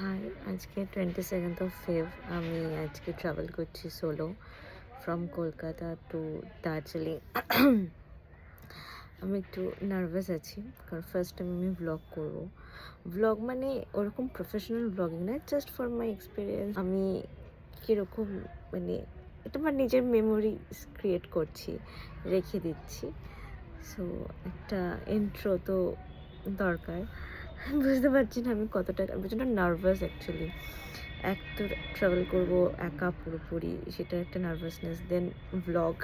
High, আজকে 22nd Feb আমি আজকে ট্রাভেল করছি solo from Kolkata to Darjeeling. আমি একটু নার্ভাস আছি কারণ ফার্স্ট টাইম আমি ভ্লগ করবো। ভ্লগ মানে ওরকম প্রফেশনাল ভ্লগিং না, জাস্ট ফর মাই এক্সপিরিয়েন্স। আমি কীরকম মানে এটা আমার নিজের মেমোরি ক্রিয়েট করছি, রেখে দিচ্ছি। সো একটা ইন্ট্রো তো দরকার। বুঝতে পারছি না আমি কতটা প্রচণ্ড নার্ভাস অ্যাকচুয়ালি। এক তো ট্রাভেল করবো একা পুরোপুরি, সেটা একটা নার্ভাসনেস। দেন ভ্লগ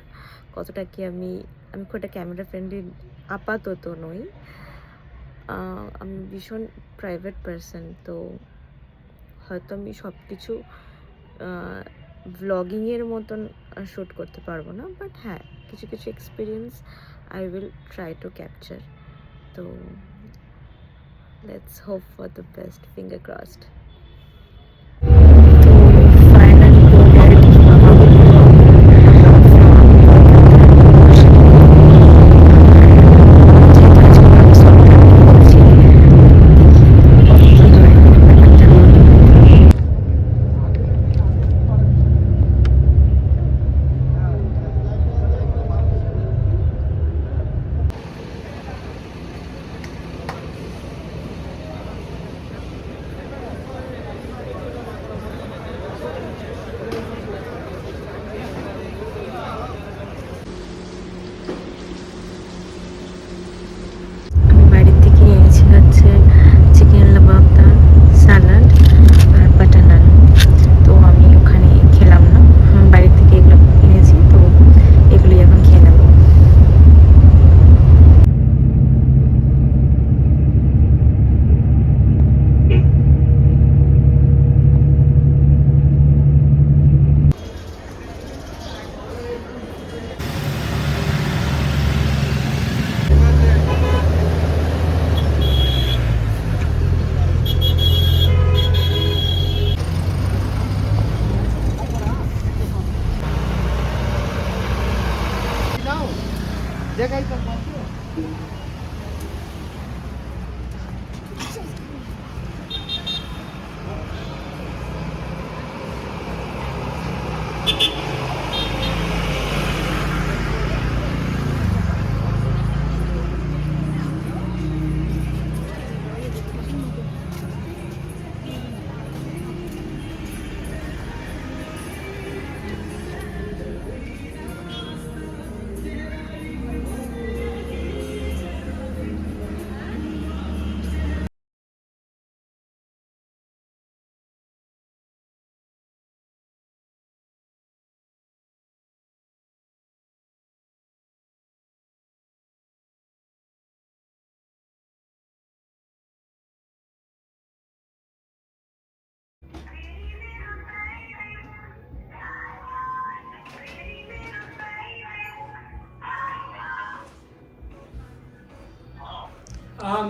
কতটা কি আমি খুব একটা ক্যামেরা ফ্রেন্ডলি আপাতত নই। আমি ভীষণ প্রাইভেট পারসন, তো হয়তো আমি সব কিছু ভ্লগিংয়ের মতন শ্যুট করতে পারবো না, বাট হ্যাঁ কিছু কিছু experience I will try to capture. তো let's hope for the best, finger crossed.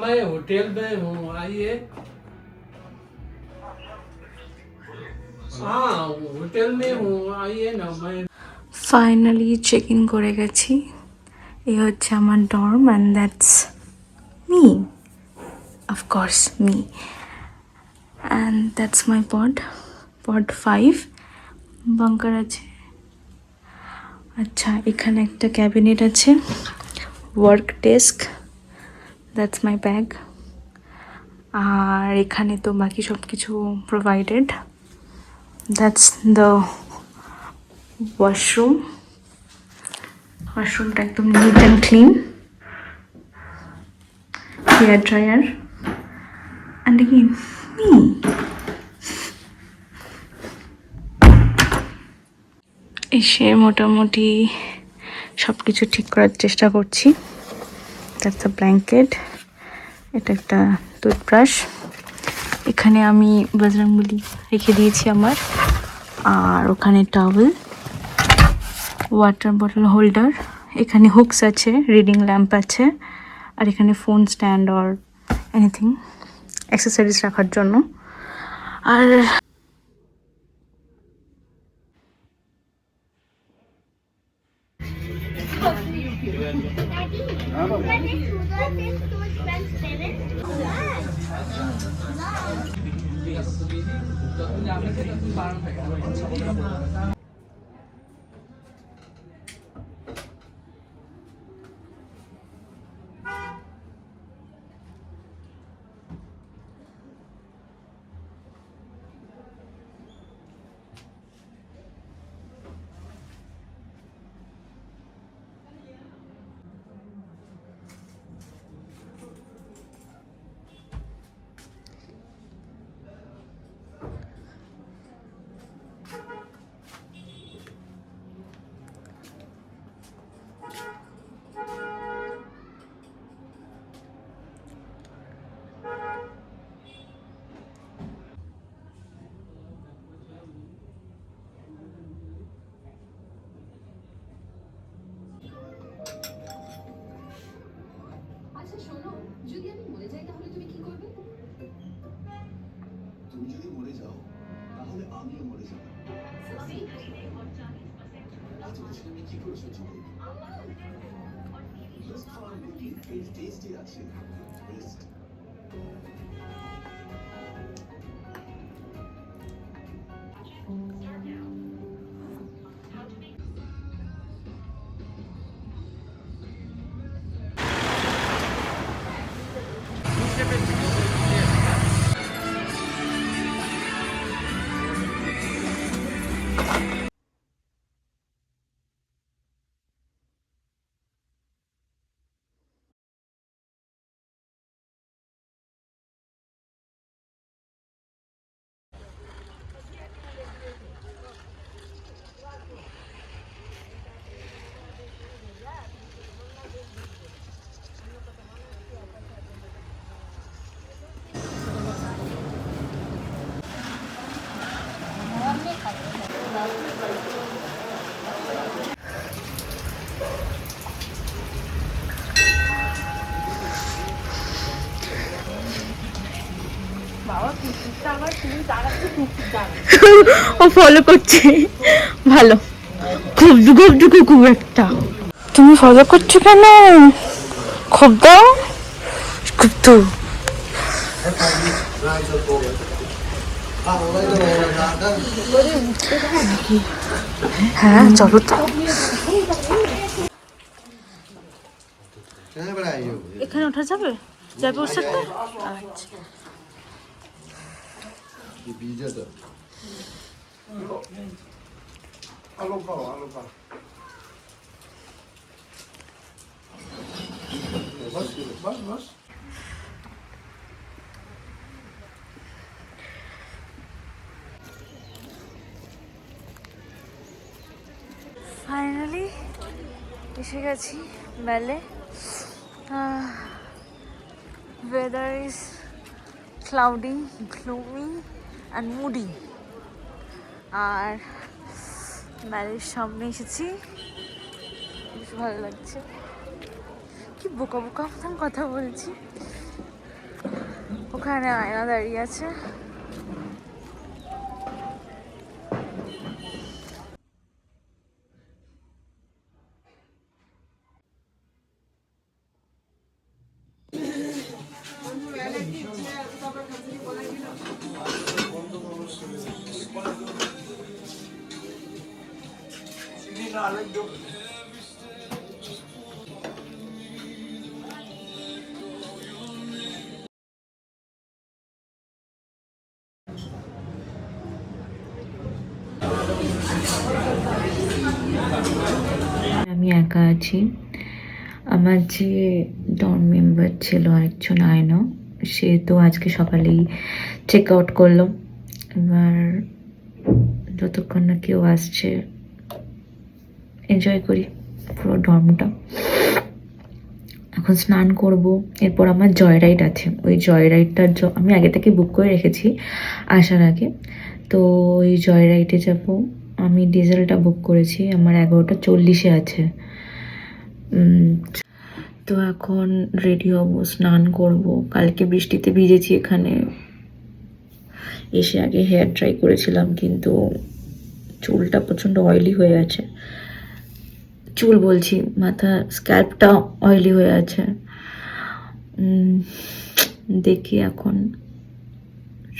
मैं होटल में हूँ, आइए। हाँ होटल में हूँ, आइए ना। मैं ফাইনালি চেক ইন করে গেছি। এই হচ্ছে আমার dorm and that's me, of course me, and that's my pod 5 bunker আছে। আচ্ছা, এখানে একটা ক্যাবিনেট আছে, work desk, that's my bag. আর এখানে তো বাকি সব কিছু প্রোভাইডেড। দ্যাটস দ্য ওয়াশরুমটা একদম neat and clean, hair dryer, and again me. এসে মোটামুটি সব কিছু ঠিক করার চেষ্টা করছি। দ্যাটস দ্য ব্ল্যাঙ্কেট, এটা একটা টুথব্রাশ, এখানে আমি বজরংবলী রেখে দিয়েছি আমার, আর ওখানে টাওয়েল, ওয়াটার বটল হোল্ডার, এখানে হুকস আছে, রিডিং ল্যাম্প আছে, আর এখানে phone stand or anything accessories রাখার জন্য। আর আচ্ছা শোনো, যদি আমি মরে যাই তাহলে তুমি কি করবে? তুমি যদি মরে যাও তাহলে আমিও মরে যাব। এত কিছু আমি কি করে সহ্য করব? বেস্ট খাওয়ার রুটি বেশ টেস্টি আছে। বেস্ট ও ফলো করছে, ভালো। খুব খুব একটা তুমি ফলো করছো কেন? খুব দাও, খুব তো হ্যাঁ চলো তো। এখানে ওঠা যাবে? যাবে ওর সাথে? আচ্ছা ফাইনালি এসে গেছি মেলে। Weather is cloudy, gloomy and moody. আর মেলের সামনে এসেছি, বেশ ভালো লাগছে। কি বোকা বোকা মতন কথা বলছি। ওখানে আয়না দাঁড়িয়ে আছে। আমি একা আছি। আমার যে ডর্ম মেম্বার ছিল একজন আয়না, সে তো আজকে সকালেই চেক আউট করলো। এবার যতক্ষণ না কেউ আসছে এনজয় করি পুরো ডর্মটা। এখন স্নান করব, এরপর আমার জয় রাইড আছে। ওই জয় রাইডটার আমি আগে থেকে বুক করে রেখেছি আসার আগে। তো ওই জয় রাইডে যাব। আমি ডিজেলটা বুক করেছি, আমার 11:40 আছে। তো এখন রেডি হব, স্নান করব। কালকে বৃষ্টিতে ভিজেছি এখানে এসে। আগে হেয়ার ড্রাই করেছিলাম, কিন্তু চুলটা প্রচণ্ড অয়েলি হয়ে আছে। চুল বলছি, মাথা স্ক্যাল্পটা অয়েলি হয়ে আছে। দেখি এখন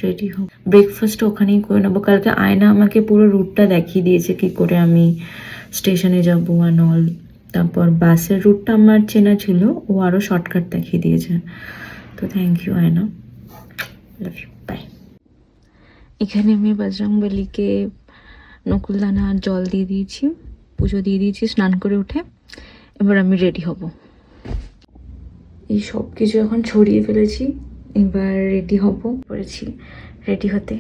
রেডি হব। ব্রেকফাস্টটা ওখানেই করে নেবো। কালকে আয়না আমাকে পুরো রুটটা দেখিয়ে দিয়েছে কী করে আমি স্টেশনে যাবো অ্যান্ড অল। তারপর বাসের রুটটা আমার চেনা ছিল, ও আরও শর্টকাট দেখিয়ে দিয়েছে। তো থ্যাংক ইউ আয়না, লাভ ইউ, বাই। এখানে আমি বজরংবলীকে নকুলদানা আর জল দিয়ে দিয়েছি, পুজো দিয়ে দিয়েছি স্নান করে উঠে। এবার আমি রেডি হব। এই সব কিছু এখন ছড়িয়ে ফেলেছি, এবার রেডি হব। পড়েছি রেডি হতে।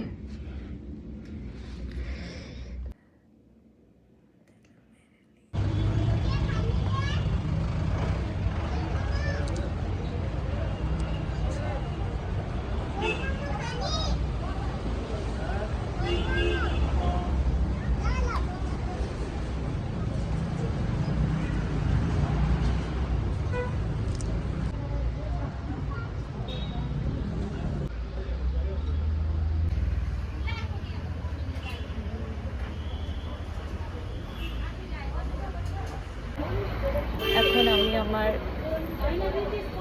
এখন আমি আমার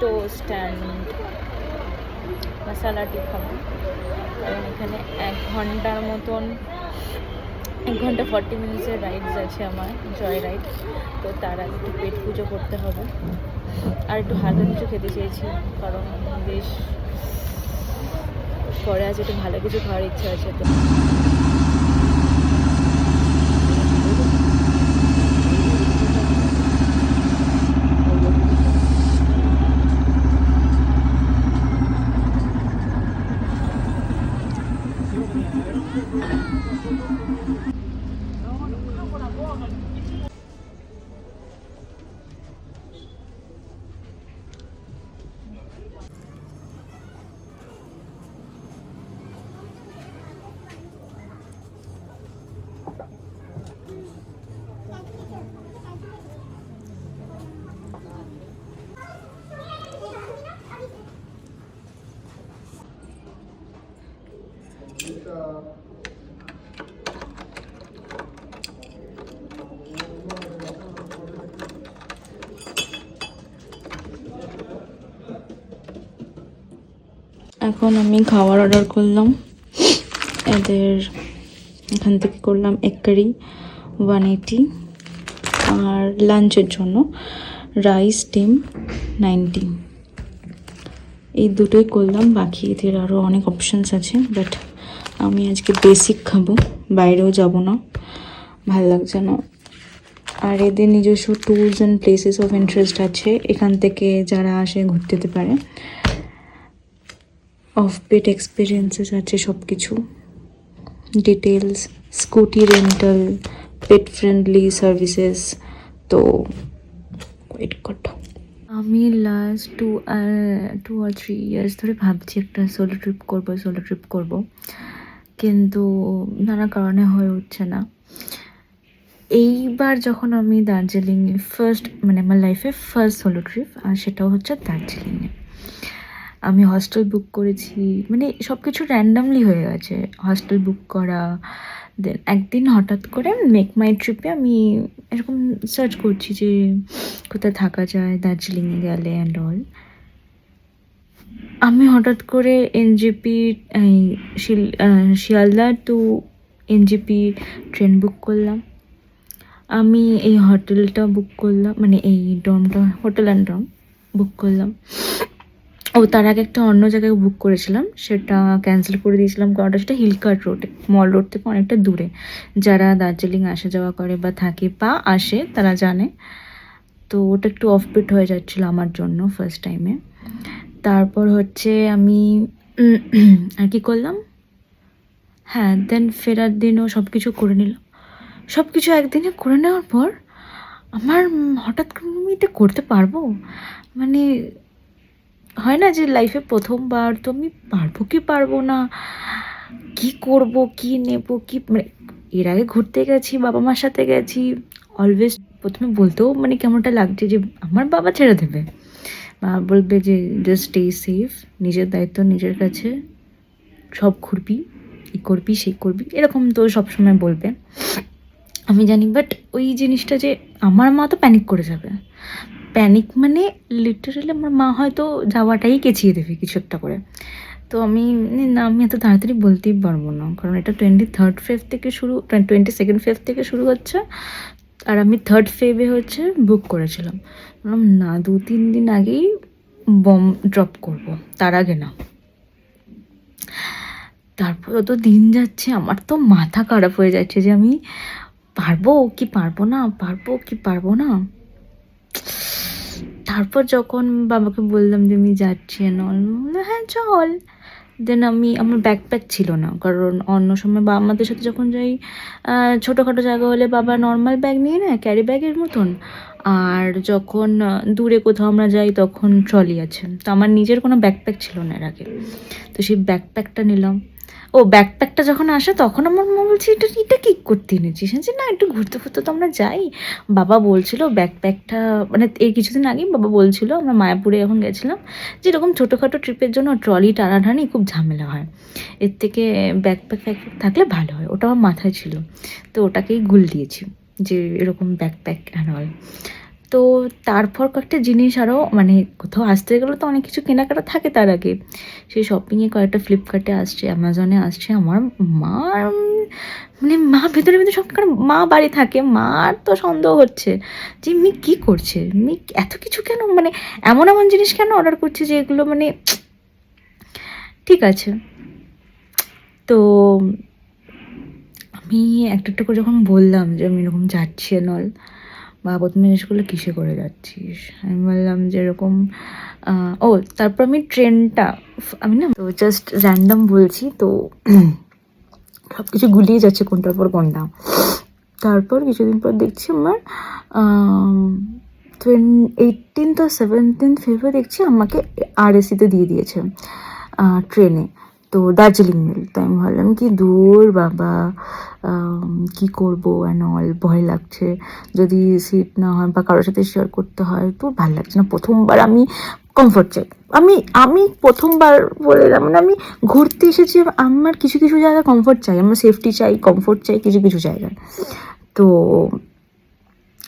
টোস্ট অ্যান্ড মশালা টি খাবো, কারণ এখানে 1 ঘন্টার মতন 1 ঘন্টা 40 মিনিটসের রাইডস আছে আমার, জয় রাইড। তো তার আগে একটু পেট পুজো করতে হবে আর একটু হালকা কিছু খেতে চেয়েছি, কারণ বেশ পরে আছে, একটু ভালো কিছু খাওয়ার ইচ্ছা আছে। তো এখন আমি খাবার অর্ডার করলাম, এদের এখান থেকে করলাম এগ কারি 180, আর লাঞ্চের জন্য রাইস ডিম 90। এই দুটোই করলাম, বাকি এদের আরও অনেক অপশানস আছে, বাট আমি আজকে বেসিক খাবো, বাইরেও যাব না, ভাল লাগছে না। আর এদের নিজস্ব tours and places of interest আছে, এখান থেকে যারা আসে ঘুরতে যেতে পারে। অফ পেট এক্সপিরিয়েন্সেস আছে সব কিছু, details, scooty rental, pet friendly services. তো ওয়েট করো। আমি লাস্ট 2 or 3 ইয়ার্স ধরে ভাবছি একটা সোলো ট্রিপ করব, কিন্তু নানা কারণে হয়ে উঠছে না। এইবার যখন আমি দার্জিলিংয়ে মানে আমার লাইফে ফার্স্ট সোলো ট্রিপ, আর সেটাও হচ্ছে দার্জিলিংয়ে। আমি হস্টেল বুক করেছি, মানে সব কিছু র্যান্ডামলি হয়ে গেছে, হস্টেল বুক করা। দেন একদিন হঠাৎ করে মেক মাই ট্রিপে আমি এরকম সার্চ করছি যে কোথায় থাকা যায় দার্জিলিংয়ে গেলে অ্যান্ড অল। আমি হঠাৎ করে NJP Sealdah to NJP train book করলাম। আমি এই হোটেলটা বুক করলাম, মানে এই ডর্মটা, হোটেল অ্যান্ড ডর্ম বুক করলাম। ও তার আগে একটা অন্য জায়গায় বুক করেছিলাম, সেটা ক্যান্সেল করে দিয়েছিলাম, কারণ সেটা হিলকার্ট রোডে, মল রোড থেকে অনেকটা দূরে। যারা দার্জিলিং আসা যাওয়া করে বা থাকে বা আসে তারা জানে। তো ওটা একটু অফবিট হয়ে যাচ্ছিলো আমার জন্য ফার্স্ট টাইমে। তারপর হচ্ছে আমি আর কি করলাম, হ্যাঁ, দেন ফেরার দিনও সব কিছু করে নিলাম। সব কিছু একদিনে করে নেওয়ার পর আমার হঠাৎ করে আমি এটা করতে পারবো, মানে হয় না যে লাইফে প্রথমবার, তো আমি পারবো কি পারবো না, কি করব, কি নেব, কি, মানে এর আগে ঘুরতে গেছি, বাবা মার সাথে গেছি, অলওয়েজ প্রথমে বলতেও মানে কেমনটা লাগছে যে আমার বাবা ছেড়ে দেবে, বাবা বলবে যে জাস্ট স্টে সেফ, নিজের দায়িত্ব নিজের কাছে, সব ঘুরবি, এই করবি সেই করবি, এরকম তো সবসময় বলবে, আমি জানি। বাট ওই জিনিসটা যে আমার মা তো প্যানিক করে যাবে, প্যানিক মানে লিটারালি আমার মা হয়তো যাওয়াটাই কেচিয়ে দেবে কিছু একটা করে। তো আমি না, আমি এত তাড়াতাড়ি বলতেই পারবো না, কারণ এটা 23rd ফেব থেকে শুরু, 22nd ফেব থেকে শুরু হচ্ছে, আর আমি 3rd ফেবে হচ্ছে বুক করেছিলাম। বললাম না, 2-3 দিন আগেই বম ড্রপ করব, তার আগে না। তারপর তো দিন যাচ্ছে, আমার তো মাথা খারাপ হয়ে যাচ্ছে যে আমি পারবো কি পারবো না, পারবো কি পারবো না। তারপর যখন বাবাকে বললাম যে আমি যাচ্ছি হ্যাঁ চল, দেন আমার ব্যাকপ্যাক ছিল না, কারণ অন্য সময় বা আমাদের সাথে যখন যাই ছোটোখাটো জায়গা হলে বাবা নর্মাল ব্যাগ নিয়ে নেয়, ক্যারি ব্যাগের মতন, আর যখন দূরে কোথাও আমরা যাই তখন ট্রলি আছে। তো আমার নিজের কোনো ব্যাকপ্যাক ছিল না এর আগে, তো সেই ব্যাকপ্যাকটা নিলাম। ও ব্যাকপ্যাকটা যখন আসে তখন আমার মা বলছে এটা এটা কী করতে এনেছিস, যে না একটু ঘুরতে ফুরতে তো আমরা যাই। বাবা বলছিল ব্যাকপ্যাকটা, মানে এই কিছুদিন আগেই বাবা বলছিল, আমরা মায়াপুরে যখন গেছিলাম, যে এরকম ছোটোখাটো ট্রিপের জন্য ট্রলি টানাটানি খুব ঝামেলা হয়, এর থেকে ব্যাকপ্যাক থাকলে ভালো হয়। ওটা আমার মাথায় ছিল, তো ওটাকেই গুল দিয়েছি যে এরকম ব্যাকপ্যাক অ্যান্ড অল। তো তারপর কয়েকটা জিনিস আরও, মানে কোথাও আসতে গেলে তো অনেক কিছু কেনাকাটা থাকে তার আগে, সেই শপিংয়ে কয়েকটা ফ্লিপকার্টে আসছে, অ্যামাজনে আসছে। আমার মার মানে মা ভেতরে ভেতরে সব, কারণ মা বাড়ি থাকে, মার তো সন্দেহ হচ্ছে যে মি কী করছে, মি এত কিছু কেন, মানে এমন এমন জিনিস কেন অর্ডার করছে যে এগুলো মানে ঠিক আছে। তো আমি একটা একটা করে যখন বললাম যে আমি এরকম যাচ্ছি নল, বা প্রথমে জিজ্ঞেস করলো কিসে করে যাচ্ছিস, আমি বললাম যে এরকম ও তারপর আমি ট্রেনটা, আমি না তো জাস্ট র্যান্ডম বলছি, তো সব কিছু গুলিয়ে যাচ্ছে কোনটার পর কোনটা। তারপর কিছুদিন পর দেখছি আমার 18th or 17th ফেব্রুয়ারি দেখছি আমাকে RAC-তে দিয়ে দিয়েছে ট্রেনে, তো দার্জিলিং মেল। তো আমি ভাবলাম কি দূর বাবা, কি করবো অ্যান্ড অল, ভয় লাগছে যদি সিট না হয় বা কারোর সাথে শেয়ার করতে হয়, তো ভালো লাগছে না। প্রথমবার আমি কমফর্ট চাই, আমি প্রথমবার বলে মানে আমি ঘুরতে এসেছি, আমার কিছু কিছু জায়গায় কমফর্ট চাই, আমার সেফটি চাই, কমফর্ট চাই কিছু কিছু জায়গায়। তো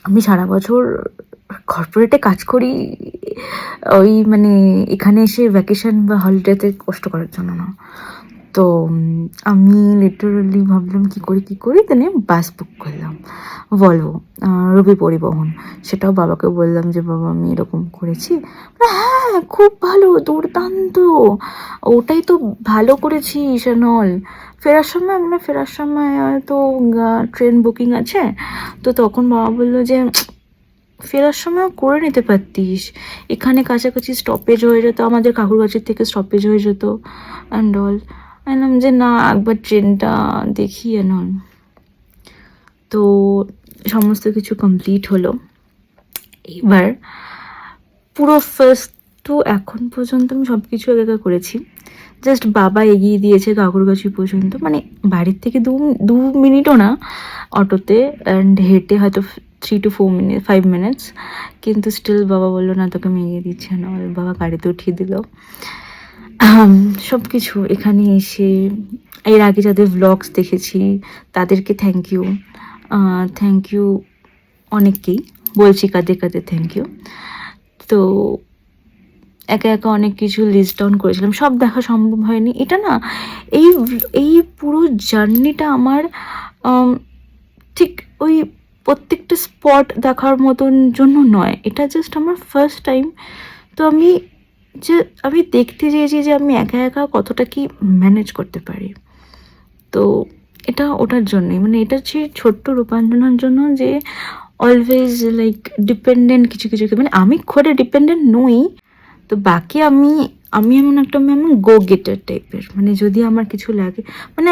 আমি সারা বছর কর্পোরেটে কাজ করি, ওই মানে এখানে এসে ভ্যাকেশন বা হলিডেতে কষ্ট করার জন্য না। তো আমি লিটারালি ভাবলাম কী করি, তাহলে বাস বুক করলাম, ভলভো, রবি পরিবহন। সেটাও বাবাকে বললাম যে বাবা আমি এরকম করেছি, হ্যাঁ খুব ভালো, দুর্দান্ত, ওটাই তো ভালো করেছিস নল। ফেরার সময় তো ট্রেন বুকিং আছে, তো তখন বাবা বললো যে ফেরার সময় করে নিতে পারতিস, এখানে কাছাকাছি স্টপেজ হয়ে যেত, আমাদের কাকুরগাছির থেকে স্টপেজ হয়ে যেত অ্যান্ড অল। বললাম যে না একবার ট্রেনটা দেখি অ্যান্ড অল। তো সমস্ত কিছু কমপ্লিট হলো। এবার পুরো ফার্স্ট টু এখন পর্যন্ত আমি সব কিছু একা করেছি, জাস্ট বাবা এগিয়ে দিয়েছে কাকুরগাছি পর্যন্ত, মানে বাড়ির থেকে 2 মিনিটও না অটোতে, অ্যান্ড হেঁটে হয়তো 3 to 5 মিনিটস, কিন্তু স্টিল বাবা বললো না তোকে আমি এগিয়ে দিচ্ছি না, বাবা গাড়িতে উঠিয়ে দিল সব কিছু। এখানে এসে এর আগে যাদের ভ্লগস দেখেছি তাদেরকে থ্যাংক ইউ অনেককেই বলছি, কাদের থ্যাংক ইউ। তো একা একা অনেক কিছু লিস্ট ডাউন করেছিলাম, সব দেখা সম্ভব হয়নি। এটা না এই পুরো জার্নিটা আমার ঠিক ওই প্রত্যেকটা স্পট দেখার মতন জন্য নয়, এটা জাস্ট আমার ফার্স্ট টাইম। তো আমি দেখতে চেয়েছি যে আমি একা একা কতটা কি ম্যানেজ করতে পারি। তো এটা ওটার জন্যই, মানে এটা হচ্ছে ছোট্ট রূপান্তরণের জন্য, যে অলওয়েজ লাইক ডিপেন্ডেন্ট কিছু মানে আমি করে ডিপেন্ডেন্ট নই, তো বাকি আমি এমন একটা এমন গো গেটার টাইপের, মানে যদি আমার কিছু লাগে মানে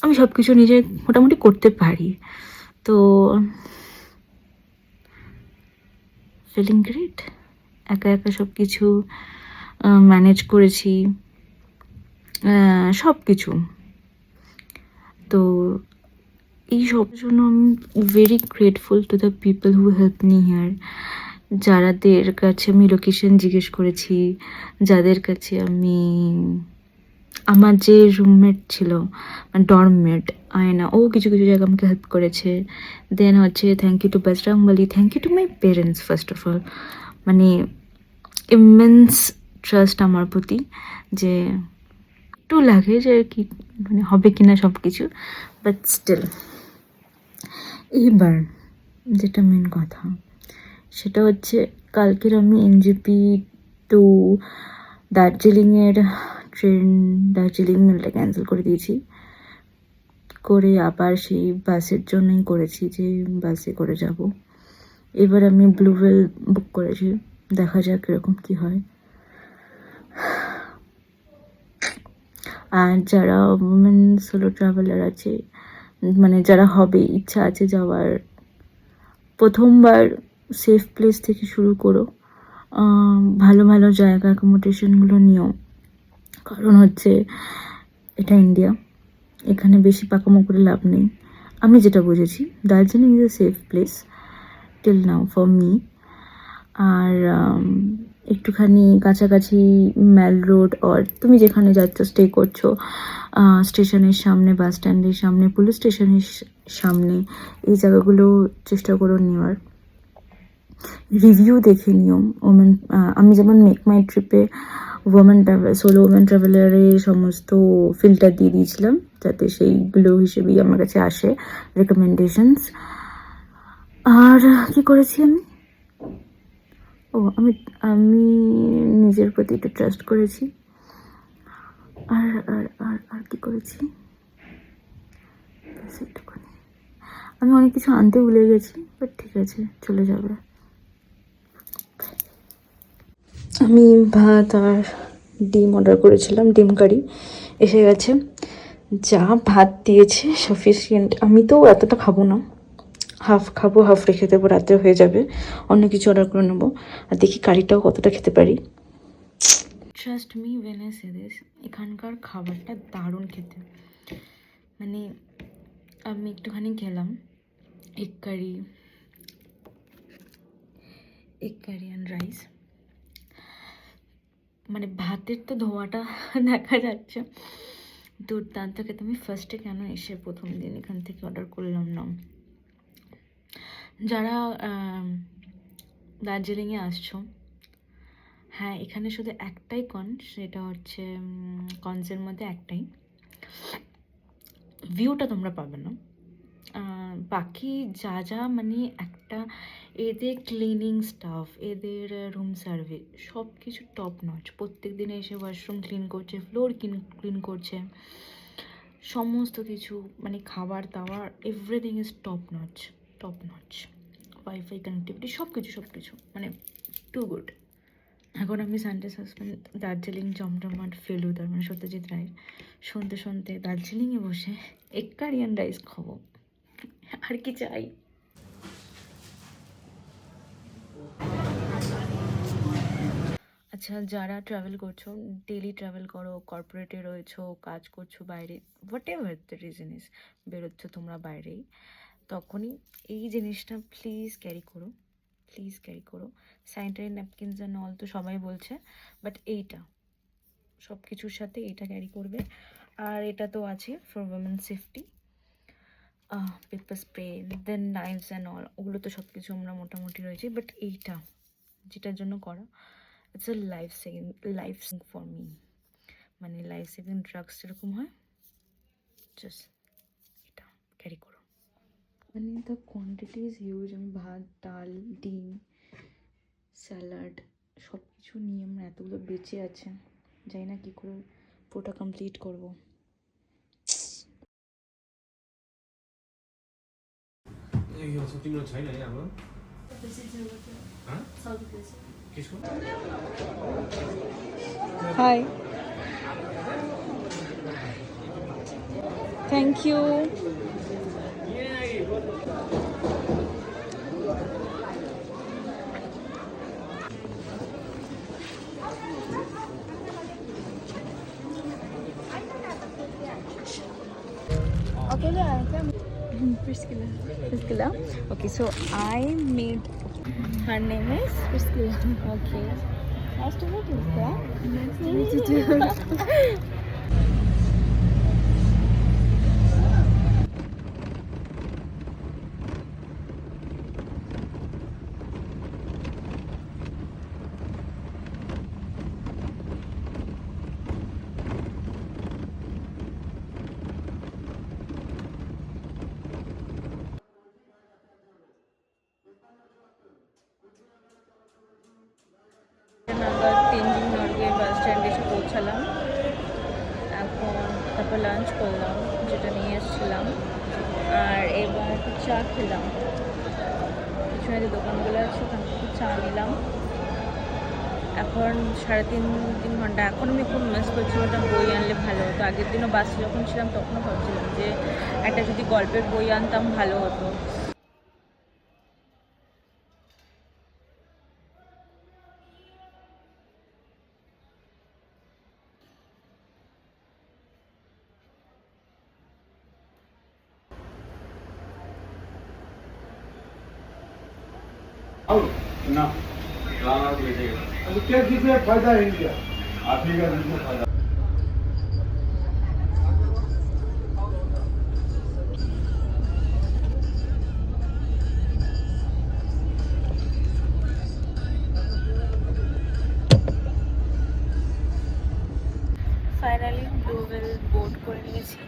আমি সব কিছু নিজে মোটামুটি করতে পারি। তো ফিলিং গ্রেট, একা সব কিছু ম্যানেজ করেছি সব কিছু। তো এই সব জন্য আমি very grateful to the people who help me here, যাদের কাছে আমি লোকেশন জিজ্ঞেস করেছি, যাদের কাছে আমি, আমার যে রুমমেট ছিল মানে ডর্মমেট আয়না, ও কিছু জায়গা আমাকে হেল্প করেছে। দেন হচ্ছে thank you to Bajrangbali, thank you to my parents first of all, মানে ইমেন্স ট্রাস্ট আমার প্রতি, যে একটু লাগে যে কি মানে হবে কি না সব কিছু, বাট স্টিল। এইবার যেটা মেন কথা সেটা হচ্ছে কালকের আমি এনজেপি টু দার্জিলিংয়ের ট্রেন, দার্জিলিং মেলটা ক্যান্সেল করে দিয়েছি, করে আবার সেই বাসের জন্যই করেছি যে বাসে করে যাব। এবার আমি ব্লু হোয়েল বুক করেছি, দেখা যাক এরকম কি হয়। আর যারা উমেন সোলো ট্রাভেলার আছে, মানে যারা হবে ইচ্ছা আছে যাওয়ার, প্রথমবার সেফ প্লেস থেকে শুরু করো, ভালো ভালো জায়গা অ্যাকোমোডেশনগুলো নিও, কারণ হচ্ছে এটা ইন্ডিয়া, এখানে বেশি পাকামো করে লাভ নেই। আমি যেটা বুঝেছি Darjeeling is a safe place till now for me. আর একটুখানি কাছাকাছি ম্যাল রোড অর তুমি যেখানে যাচ্ছ স্টে করছো, স্টেশনের সামনে, বাস স্ট্যান্ডের সামনে, পুলিশ স্টেশনের সামনে, এই জায়গাগুলো চেষ্টা করো নেওয়ার। রিভিউ দেখে নিও। ওমেন, আমি যেমন মেক মাই ট্রিপে সোলো ওমেন ট্রাভেলারে সমস্ত ফিল্টার দিয়ে দিয়েছিলাম যাতে সেইগুলো হিসেবেই আমার কাছে আসে রেকমেন্ডেশনস। আর কি করেছি আমি, আমি আমি নিজের প্রতি একটু ট্রাস্ট করেছি। আর আর আর আর কি করেছি, সেইটুকুনি। আমি অনেক কিছু আনতে ভুলে গেছি, বাট ঠিক আছে, চলে যাবে। আমি ভাত আর ডিম অর্ডার করেছিলাম, ডিম কারি এসে গেছে। যা ভাত দিয়েছে সাফিসিয়েন্ট, আমি তো এতটা খাবো না, হাফ খাবো, হাফ রেখে দেবো, রাত্রে হয়ে যাবে, অন্য কিছু অর্ডার করে নেবো। আর দেখি কারিটাও কতটা খেতে পারি। Trust me when I say this, এখানকার খাবারটা দারুণ খেতে। মানে আমি একটুখানি খেলাম এগ কারি অ্যান্ড রাইস, মানে ভাতের তো ধোয়াটা দেখা যাচ্ছে, দুর্দান্ত খেতে। আমি ফার্স্টে কেন এসে প্রথম দিন এখান থেকে অর্ডার করলাম না। যারা দার্জিলিংয়ে আসছো, হ্যাঁ এখানে শুধু একটাই সেটা হচ্ছে কনসের মধ্যে একটাই, ভিউটা তোমরা পাবে না। বাকি যা যা মানে একটা এদের ক্লিনিং স্টাফ, এদের রুম সার্ভিস সব কিছু টপ নচ। প্রত্যেক দিনে এসে ওয়াশরুম ক্লিন করছে, ফ্লোর ক্লিন করছে, সমস্ত কিছু মানে খাবার দাবার everything is top notch. Wifi connectivity সব কিছু মানে টু গুড। এখন আমি সানডে সাসপেন্ড দার্জিলিং জমজমাট ফেলুদার মানে সত্যজিৎ রায় শুনতে দার্জিলিংয়ে বসে এগ কারি অ্যান্ড রাইস খাবো, আর কি চাই। আচ্ছা, যারা ট্রাভেল করছো, ডেলি ট্রাভেল করো, কর্পোরেটে রয়েছো, কাজ করছো বাইরে, whatever the reason is, বেরোচ্ছ তোমরা বাইরেই, তখনই এই জিনিসটা প্লিজ ক্যারি করো। স্যানিটারি ন্যাপকিনস অ্যান্ড অল তো সবাই বলছে, বাট এইটা সব কিছুর সাথে এইটা ক্যারি করবে। আর এটা তো আছে for women safety, pepper spray, then knives and all, ওগুলো তো সব কিছু আমরা মোটামুটি রয়েছে, বাট এইটা যেটার জন্য করা, it's a life saving for me. মানে লাইফ সেভিং ড্রাগস যেরকম হয়, জাস্ট এটা ক্যারি করো। মানে দ্য কোয়ান্টিটি ইজ হিউজ। আমি ভাত, ডাল, ডিম, স্যালাড সব কিছু নিয়ে আমার এতগুলো বেঁচে আছে, জানি না কী করে পুরোটা কমপ্লিট করবো। यो सब तिम्रो छैन है अब किसको hi, thank you. Priscilla. Okay, so I made. Her name is Priscilla. Okay. Nice to meet you, Priscilla. Nice to meet you too. একবার লাঞ্চ করলাম যেটা নিয়ে এসেছিলাম, আর এবার একটু চা খেলাম। পিছনে যে দোকানগুলো আছে ওখান থেকে চা নিলাম। এখন 3.5 ঘন্টা, এখন আমি খুব মিস করছি ওটা বই আনলে ভালো হতো। আগের দিনও বাসে যখন ছিলাম তখনও ভাবছিলাম যে একটা যদি গল্পের বই আনতাম ভালো হতো। ना क्या कितने फायदा है इनका आप ही का जितना फायदा ফাইনালি ব্লু হুইল বোর্ড করে নিয়েছি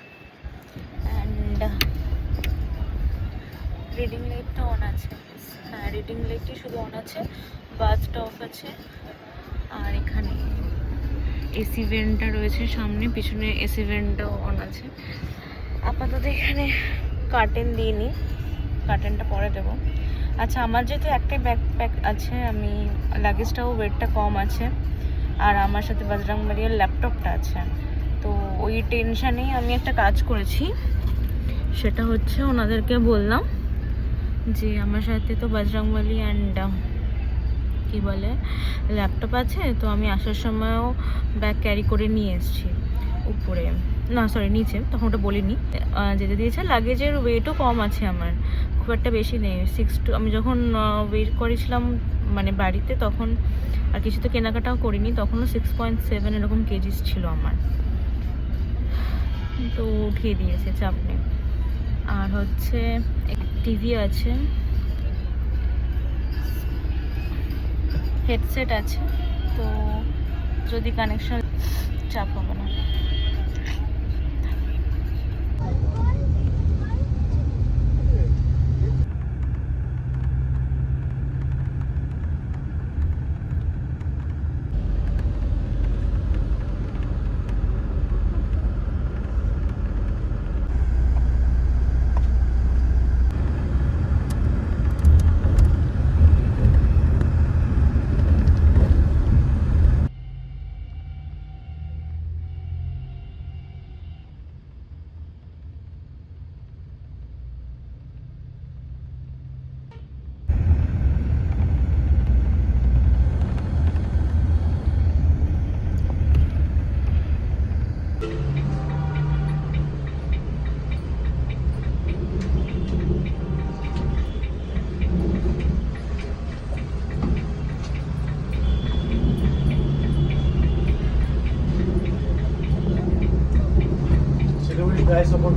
অ্যান্ড রিডিং লাইটটা অন আছে। হ্যাঁ, রিডিং লাইটটি শুধু অন আছে, বাথটা অফ আছে। আর এখানে এসি ভেন্টটা রয়েছে সামনে, পিছনে এসি ভেন্টটাও অন আছে। আপাতত এখানে কার্টেন দিইনি, কার্টেনটা পরে দেবো। আচ্ছা, আমার যেহেতু একটাই ব্যাকপ্যাক আছে, আমি লাগেজটাও ওয়েটটা কম আছে, আর আমার সাথে বজরংবলীর ল্যাপটপটা আছে, তো ওই টেনশানেই আমি একটা কাজ করেছি। সেটা হচ্ছে ওনাদেরকে বললাম যে আমার সাথে তো বজরংবলী অ্যান্ড কী বলে ল্যাপটপ আছে, তো আমি আসার সময়ও ব্যাগ ক্যারি করে নিয়ে এসেছি উপরে, না সরি নিচে, তখন ওটা বলিনি। যেতে দিয়েছে, লাগেজের ওয়েটও কম আছে আমার, খুব একটা বেশি নেই। 6 আমি যখন ওয়েট করেছিলাম মানে বাড়িতে, তখন আর কিছু তো কেনাকাটাও করিনি, তখনও 6.7 এরকম কেজিস ছিল আমার, তো উঠিয়ে দিয়েছে, চাপ নেই। আর হচ্ছে টিভি আছে, হেডসেট আছে, তো যদি কানেকশন চাপ হবে না। Siliguri dry support